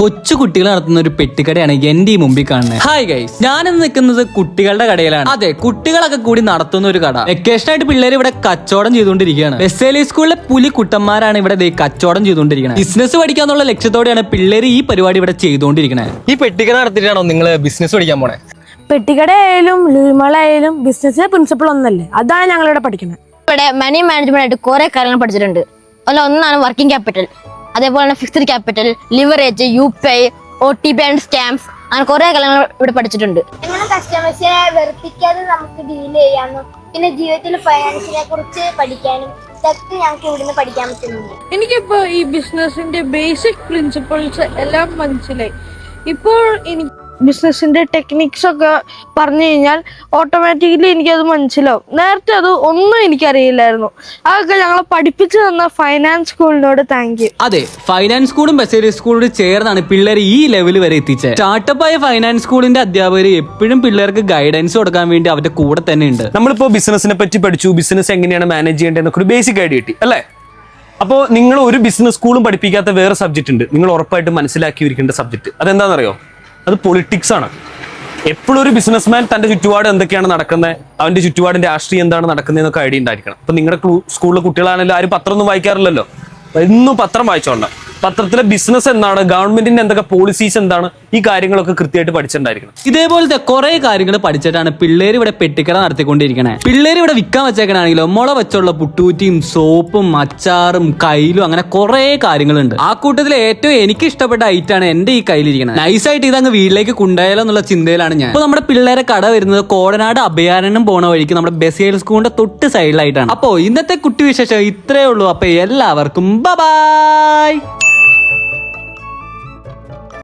കൊച്ചു കുട്ടികൾ നടത്തുന്ന ഒരു പെട്ടിക്കടയാണ് എന്റെ ഈ മുമ്പിൽ കാണുന്നത്. ഹായ് ഗൈസ്, ഞാനിന്ന് നിൽക്കുന്നത് കുട്ടികളുടെ കടയിലാണ്. അതെ, കുട്ടികളൊക്കെ കൂടി നടത്തുന്ന ഒരു കട. വെക്കേഷൻ ആയിട്ട് പിള്ളേർ ഇവിടെ കച്ചവടം ചെയ്തുകൊണ്ടിരിക്കുകയാണ്. ബെസ്സേലി സ്കൂളിലെ പുലി കുട്ടന്മാരാണ് ഇവിടെ കച്ചവടം ചെയ്തുകൊണ്ടിരിക്കുന്നത്. ബിസിനസ് പഠിക്കാന്നുള്ള ലക്ഷ്യത്തോടെയാണ് പിള്ളേർ ഈ പരിപാടി ഇവിടെ ചെയ്തുകൊണ്ടിരിക്കുന്നത്. ഈ പെട്ടിക്കട നടത്തിയിട്ടാണോ നിങ്ങൾ ബിസിനസ് പഠിക്കാൻ പോണേ? പെട്ടിക്കടയായാലും ലുലുമാളായാലും ബിസിനസിന്റെ പ്രിൻസിപ്പിൾ ഒന്നല്ലേ, അതാണ് ഞങ്ങളിവിടെ പഠിക്കുന്നത്. ഇവിടെ മണി മാനേജ്മെന്റ് ആയിട്ട് കുറെ കാര്യങ്ങൾ പഠിച്ചിട്ടുണ്ട്. ഒന്നാണ് വർക്കിംഗ് ക്യാപിറ്റൽ, അതേപോലെ തന്നെ fixed capital, leverage, UPI, OTP and scams, അങ്ങനെ കുറെ കാര്യങ്ങൾ ഇവിടെ പഠിച്ചിട്ടുണ്ട്. എങ്ങനെ കസ്റ്റമേഴ്സിനെ വെറുപ്പിക്കാതെ നമുക്ക് ഡീൽ ചെയ്യാനും പിന്നെ ജീവിതത്തിൽ ഫൈനാൻസിനെ കുറിച്ച് പഠിക്കാനും ഇതൊക്കെ ഞങ്ങൾക്ക് ഇവിടുന്ന് പഠിക്കാൻ പറ്റുന്നുണ്ട്. എനിക്കിപ്പോ ഈ ബിസിനസിന്റെ ബേസിക് പ്രിൻസിപ്പിൾസ് എല്ലാം മനസ്സിലായി. ഇപ്പോൾ എനിക്ക് ബിസിനസിന്റെ ടെക്നിക്സ് ഒക്കെ പറഞ്ഞു കഴിഞ്ഞാൽ ഓട്ടോമാറ്റിക്കലി എനിക്കത് മനസ്സിലാവും. നേരത്തെ അത് ഒന്നും എനിക്കറിയില്ലായിരുന്നു. അതൊക്കെ ഞങ്ങളെ പഠിപ്പിച്ചു തന്ന ഫൈനാൻസ് സ്കൂളിനോട് താങ്ക് യു. അതെ, ഫൈനാൻസ് സ്കൂളും ബെസ്സേലി സ്കൂളും ചേർന്നാണ് പിള്ളേർ ഈ ലെവൽ വരെ എത്തിച്ചത്. സ്റ്റാർട്ടപ്പായ ഫൈനാൻസ് സ്കൂളിന്റെ അധ്യാപകർ എപ്പോഴും പിള്ളേർക്ക് ഗൈഡൻസ് കൊടുക്കാൻ വേണ്ടി അവരുടെ കൂടെ തന്നെ ഉണ്ട്. നമ്മളിപ്പോ ബിസിനസിനെ പറ്റി പഠിച്ചു, ബിസിനസ് എങ്ങനെയാണ് മാനേജ് ചെയ്യേണ്ടതെന്നൊക്കെ ഒരു ബേസിക് ഐഡിയ കിട്ടി അല്ലേ? അപ്പോൾ നിങ്ങൾ ഒരു ബിസിനസ് സ്കൂളും പഠിപ്പിക്കാത്ത വേറെ സബ്ജക്റ്റ് ഉണ്ട്, നിങ്ങൾ ഉറപ്പായിട്ട് മനസ്സിലാക്കിയിരിക്കേണ്ട സബ്ജക്റ്റ്. അതെന്താണെന്നറിയോ? അത് പൊളിറ്റിക്സ് ആണ്. എപ്പോഴും ഒരു ബിസിനസ്മാൻ തന്റെ ചുറ്റുപാട് എന്തൊക്കെയാണ് നടക്കുന്നത്, അവന്റെ ചുറ്റുപാടിന്റെ രാഷ്ട്രീയം എന്താണ് നടക്കുന്നതെന്നൊക്കെ ഐഡിയ ഉണ്ടായിരിക്കണം. അപ്പൊ നിങ്ങളുടെ സ്കൂളിലെ കുട്ടികളാണെങ്കിലും ആരും പത്രം ഒന്നും വായിക്കാറില്ലല്ലോ, എന്നും പത്രം വായിച്ചോളാം. പത്രത്തിലെ ബിസിനസ് എന്താണ്, ഗവൺമെന്റിന്റെ എന്തൊക്കെ പോളിസീസ് എന്താണ്, ഈ കാര്യങ്ങളൊക്കെ കൃത്യമായിട്ട് പഠിച്ചിട്ടുണ്ടായിരിക്കണം. ഇതേപോലത്തെ കുറെ കാര്യങ്ങൾ പഠിച്ചിട്ടാണ് പിള്ളേർ ഇവിടെ പെട്ടിക്കട നടത്തിക്കൊണ്ടിരിക്കണേ. പിള്ളേർ ഇവിടെ വിൽക്കാൻ വെച്ചേക്കണാണെങ്കിലോ മുള വെച്ചുള്ള പുട്ടൂറ്റിയും സോപ്പും അച്ചാറും കയ്യിലും അങ്ങനെ കുറെ കാര്യങ്ങളുണ്ട്. ആ കൂട്ടത്തിൽ ഏറ്റവും എനിക്ക് ഇഷ്ടപ്പെട്ട ഐറ്റാണ് എന്റെ ഈ കയ്യിലിരിക്കുന്നത്. നൈസായിട്ട് ഇതങ്ങ് വീട്ടിലേക്ക് കൊണ്ടുപോയാലോ എന്നുള്ള ചിന്തയിലാണ് ഞാൻ. അപ്പൊ നമ്മുടെ പിള്ളേരെ കട വരുന്നത് കോടനാട് അഭയാരണ്യം പോണ വഴിക്ക് നമ്മുടെ ബെസ്സേലി സ്കൂളിന്റെ തൊട്ട് സൈഡിലായിട്ടാണ്. അപ്പോ ഇന്നത്തെ കുട്ടി വിശേഷം ഇത്രയേ ഉള്ളൂ. അപ്പൊ എല്ലാവർക്കും ബൈ.